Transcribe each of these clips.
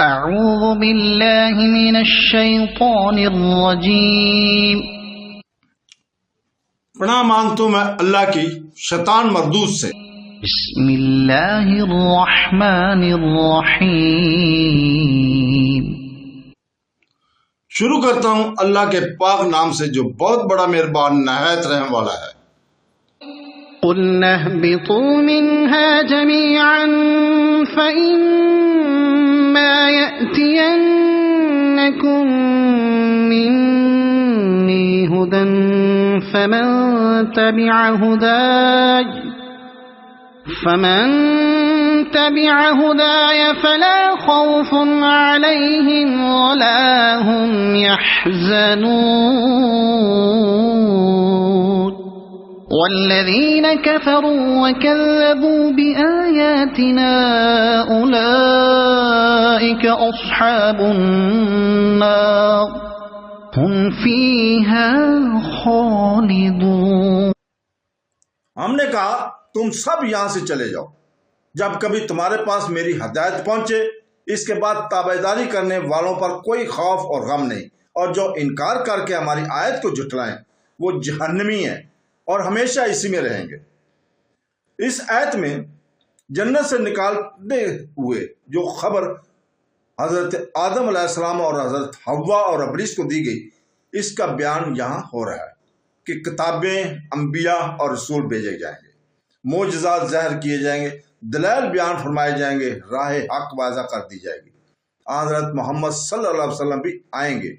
اعوذ باللہ من الشیطان الرجیم۔ پناہ مانگتا ہوں میں اللہ کی شیطان مردود سے۔ بسم اللہ الرحمن الرحیم۔ شروع کرتا ہوں اللہ کے پاک نام سے جو بہت بڑا مہربان نہایت رحم والا ہے۔ قُلْنَا اهْبِطُوا مِنْهَا جَمِيعًا فَإِمَّا يَأْتِيَنَّكُم مِّنِّي هُدًى فَمَن تَبِعَ هُدَايَ فَلَا خَوْفٌ عَلَيْهِمْ وَلَا هُمْ يَحْزَنُونَ وَالَّذِينَ كَفَرُوا وَكَذَّبُوا بِآيَاتِنَا أُولَئِكَ أَصْحَابُ النَّارِ هُمْ فِيهَا خَالِدُونَ۔ ہم نے کہا تم سب یہاں سے چلے جاؤ، جب کبھی تمہارے پاس میری ہدایت پہنچے اس کے بعد تابعداری کرنے والوں پر کوئی خوف اور غم نہیں، اور جو انکار کر کے ہماری آیت کو جھٹلائیں وہ جہنمی ہیں اور ہمیشہ اسی میں رہیں گے۔ اس آیت میں جنت سے نکالتے ہوئے جو خبر حضرت آدم علیہ السلام اور حضرت حوا اور ابلیس کو دی گئی، اس کا بیان یہاں ہو رہا ہے کہ کتابیں، انبیاء اور رسول بھیجے جائیں گے، معجزات ظاہر کیے جائیں گے، دلائل بیان فرمائے جائیں گے، راہ حق واضح کر دی جائے گی۔ حضرت محمد صلی اللہ علیہ وسلم بھی آئیں گے،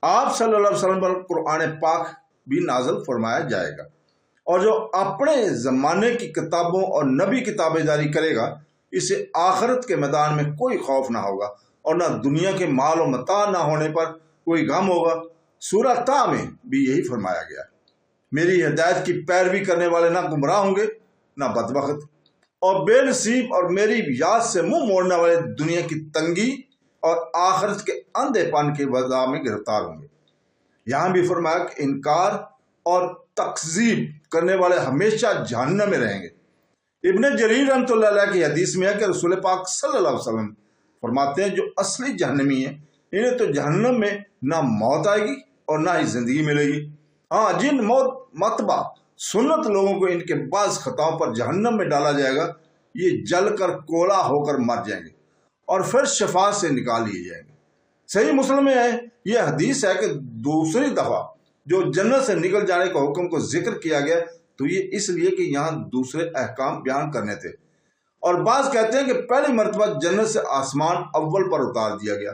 آپ صلی اللہ علیہ وسلم پر قرآن پاک بھی نازل فرمایا جائے گا، اور جو اپنے زمانے کی کتابوں اور نبی کی تابعداری کرے گا اسے آخرت کے میدان میں کوئی خوف نہ ہوگا اور نہ دنیا کے مال و متاع نہ ہونے پر کوئی غم ہوگا۔ سورہ طٰ میں بھی یہی فرمایا گیا ہے، میری ہدایت کی پیروی کرنے والے نہ گمراہ ہوں گے نہ بدبخت، اور بے نصیب اور میری یاد سے منہ موڑنے والے دنیا کی تنگی اور آخرت کے اندھے پن کے وضع میں گرفتار ہوں گے۔ یہاں بھی فرمایا کہ انکار اور تکذیب کرنے والے ہمیشہ جہنم میں رہیں گے۔ ابن جریر رحمۃ اللہ علیہ کی حدیث میں ہے کہ رسول پاک صلی اللہ علیہ وسلم فرماتے ہیں جو اصلی جہنمی ہیں انہیں تو جہنم میں نہ موت آئے گی اور نہ ہی زندگی ملے گی۔ ہاں، جن موت متبع سنت لوگوں کو ان کے بعض خطاؤں پر جہنم میں ڈالا جائے گا یہ جل کر کولا ہو کر مر جائیں گے اور پھر شفاعت سے نکال لیے جائیں گے۔ صحیح مسلم میں ہے یہ حدیث ہے کہ دوسری دفعہ جو جنت سے نکل جانے کا حکم کو ذکر کیا گیا تو یہ اس لیے کہ یہاں دوسرے احکام بیان کرنے تھے، اور بعض کہتے ہیں کہ پہلی مرتبہ جنت سے آسمان اول پر اتار دیا گیا،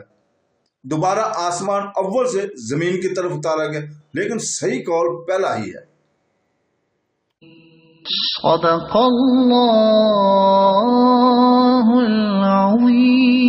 دوبارہ آسمان اول سے زمین کی طرف اتارا گیا، لیکن صحیح قول پہلا ہی ہے۔ صدق اللہ العظیم۔